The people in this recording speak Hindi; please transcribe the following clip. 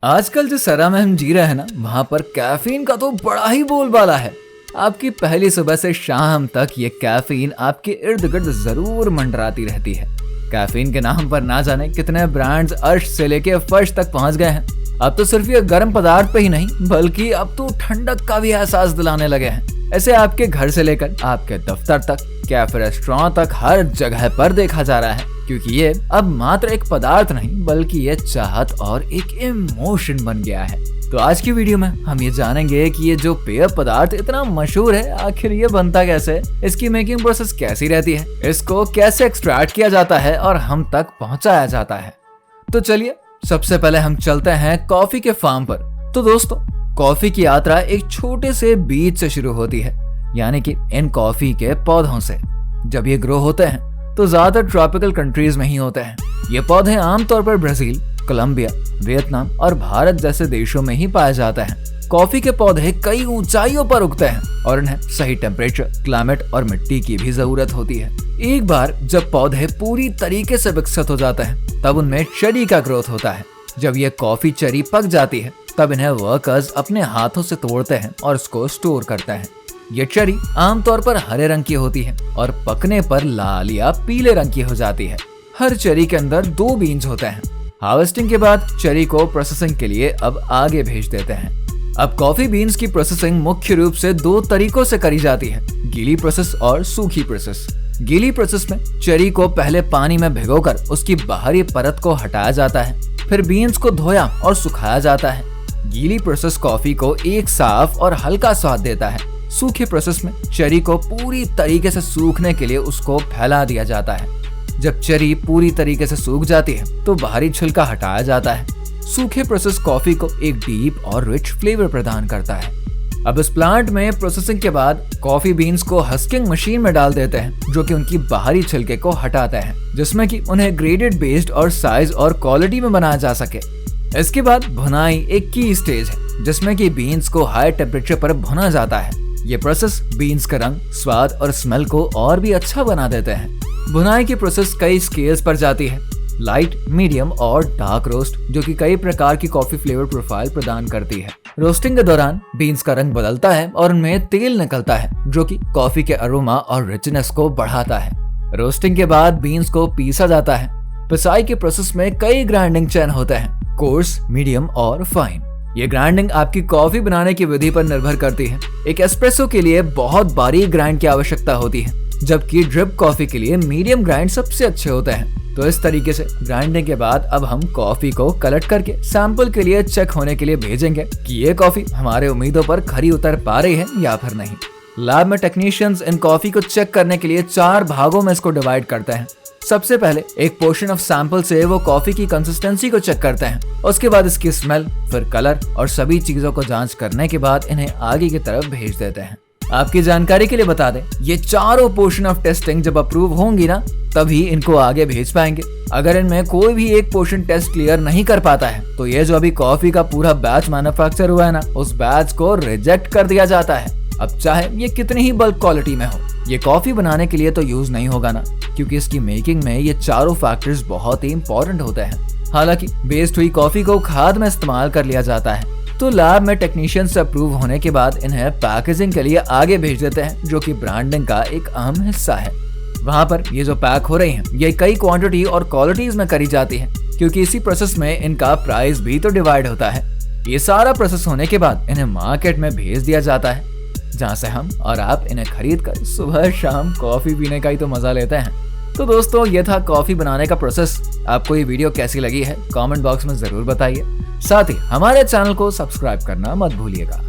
आजकल जिस एरा में हम जी रहे हैं ना, वहाँ पर कैफीन का तो बड़ा ही बोलबाला है। आपकी पहली सुबह से शाम तक ये कैफीन आपके इर्द गिर्द जरूर मंडराती रहती है। कैफीन के नाम पर ना जाने कितने ब्रांड्स अर्श से लेके फर्श तक पहुंच गए हैं। अब तो सिर्फ ये गर्म पदार्थ पे ही नहीं, बल्कि अब तो ठंडक का भी एहसास दिलाने लगे हैं। ऐसे आपके घर से लेकर आपके दफ्तर तक, कैफे, रेस्टोरेंट तक हर जगह पर देखा जा रहा है, क्योंकि ये अब मात्र एक पदार्थ नहीं बल्कि ये चाहत और एक इमोशन बन गया है। तो आज की वीडियो में हम ये जानेंगे कि ये जो पेय पदार्थ इतना मशहूर है, आखिर ये बनता कैसे, इसकी मेकिंग प्रोसेस कैसी रहती है, इसको कैसे एक्सट्रैक्ट किया जाता है और हम तक पहुंचाया जाता है। तो चलिए सबसे पहले हम चलते हैं कॉफी के फार्म पर। तो दोस्तों, कॉफी की यात्रा एक छोटे से बीज से शुरू होती है, यानी कि इन कॉफी के पौधों से। जब ये ग्रो होते हैं तो ज्यादातर ट्रॉपिकल कंट्रीज में ही होते हैं। ये पौधे आमतौर पर ब्राजील, कोलंबिया, वियतनाम और भारत जैसे देशों में ही पाए जाते हैं। कॉफी के पौधे कई ऊंचाइयों पर उगते हैं और इन्हें सही टेम्परेचर, क्लाइमेट और मिट्टी की भी जरूरत होती है। एक बार जब पौधे पूरी तरीके से विकसित हो जाते हैं, तब उनमें चेरी का ग्रोथ होता है। जब ये कॉफी चेरी पक जाती है, तब इन्हें वर्कर्स अपने हाथों से तोड़ते हैं और इसको स्टोर करते हैं। ये चेरी आमतौर पर हरे रंग की होती है और पकने पर लाल या पीले रंग की हो जाती है। हर चेरी के अंदर 2 बीन्स होते हैं। हार्वेस्टिंग के बाद चेरी को प्रोसेसिंग के लिए अब आगे भेज देते हैं। अब कॉफी बीन्स की प्रोसेसिंग मुख्य रूप से 2 तरीकों से करी जाती है, गीली प्रोसेस और सूखी प्रोसेस। गीली प्रोसेस में चेरी को पहले पानी में भिगोकर उसकी बाहरी परत को हटाया जाता है, फिर बीन्स को धोया और सुखाया जाता है। गीली प्रोसेस कॉफी को एक साफ और हल्का स्वाद देता है। सूखे प्रोसेस में चेरी को पूरी तरीके से सूखने के लिए उसको फैला दिया जाता है। जब चेरी पूरी तरीके से सूख जाती है तो बाहरी छिलका हटाया जाता है। सूखे प्रोसेस कॉफी को एक डीप और रिच फ्लेवर प्रदान करता है। अब इस प्लांट में प्रोसेसिंग के बाद कॉफी बीन्स को हस्किंग मशीन में डाल देते हैं, जो कि उनकी बाहरी छिलके को हटाता है, जिसमें कि उन्हें ग्रेडेड बेस्ड और साइज और क्वालिटी में बनाया जा सके। इसके बाद भुनाई एक की स्टेज है, जिसमें कि बीन्स को हाई टेम्परेचर पर भुना जाता है। ये प्रोसेस बीन्स का रंग, स्वाद और स्मेल को और भी अच्छा बना देते हैं। भुनाई की प्रोसेस कई स्केल्स पर जाती है, लाइट, मीडियम और डार्क रोस्ट, जो कि कई प्रकार की कॉफी फ्लेवर प्रोफाइल प्रदान करती है। रोस्टिंग के दौरान बीन्स का रंग बदलता है और उनमें तेल निकलता है, जो कि कॉफी के अरोमा और रिचनेस को बढ़ाता है। रोस्टिंग के बाद बीन्स को पीसा जाता है। पिसाई के प्रोसेस में कई ग्राइंडिंग चेन होते हैं, कोर्स, मीडियम और फाइन। ये ग्राइंडिंग आपकी कॉफी बनाने की विधि पर निर्भर करती है। एक एस्प्रेसो के लिए बहुत बारीक ग्राइंड की आवश्यकता होती है, जबकि ड्रिप कॉफी के लिए मीडियम ग्राइंड सबसे अच्छे होते हैं। तो इस तरीके से ग्राइंडिंग के बाद अब हम कॉफी को कलेक्ट करके सैंपल के लिए चेक होने के लिए भेजेंगे कि ये कॉफी हमारे उम्मीदों पर खरी उतर पा रही है या फिर नहीं। लैब में टेक्नीशियंस इन कॉफी को चेक करने के लिए 4 भागों में इसको डिवाइड करते हैं। सबसे पहले एक पोर्शन ऑफ सैंपल से वो कॉफी की कंसिस्टेंसी को चेक करते हैं। उसके बाद इसकी स्मेल, फिर कलर और सभी चीजों को जांच करने के बाद इन्हें आगे की तरफ भेज देते हैं। आपकी जानकारी के लिए बता दें, ये चारों पोर्शन ऑफ टेस्टिंग जब अप्रूव होंगी ना, तभी इनको आगे भेज पाएंगे। अगर इनमें कोई भी एक पोर्शन टेस्ट क्लियर नहीं कर पाता है, तो ये जो अभी कॉफी का पूरा बैच मैन्युफैक्चर हुआ है ना, उस बैच को रिजेक्ट कर दिया जाता है। अब चाहे ये कितनी ही बल्क क्वालिटी में हो, ये कॉफी बनाने के लिए तो यूज नहीं होगा ना, क्योंकि इसकी मेकिंग में ये चारों फैक्टर्स बहुत ही इंपॉर्टेंट होते हैं। हालांकि वेस्ट हुई कॉफी को खाद में इस्तेमाल कर लिया जाता है। तो लैब में टेक्नीशियन से अप्रूव होने के बाद इन्हें पैकेजिंग के लिए आगे भेज देते हैं, जो कि ब्रांडिंग का एक अहम हिस्सा है। वहाँ पर ये जो पैक हो रही हैं, ये कई क्वांटिटी और क्वालिटीज में करी जाती है, क्योंकि इसी प्रोसेस में इनका प्राइस भी तो डिवाइड होता है। ये सारा प्रोसेस होने के बाद इन्हें मार्केट में भेज दिया जाता है, जहाँ से हम और आप इन्हें खरीद कर सुबह शाम कॉफी पीने का ही तो मजा लेते हैं। तो दोस्तों, ये था कॉफी बनाने का प्रोसेस। आपको ये वीडियो कैसी लगी है कमेंट बॉक्स में जरूर बताइए। साथ ही हमारे चैनल को सब्सक्राइब करना मत भूलिएगा।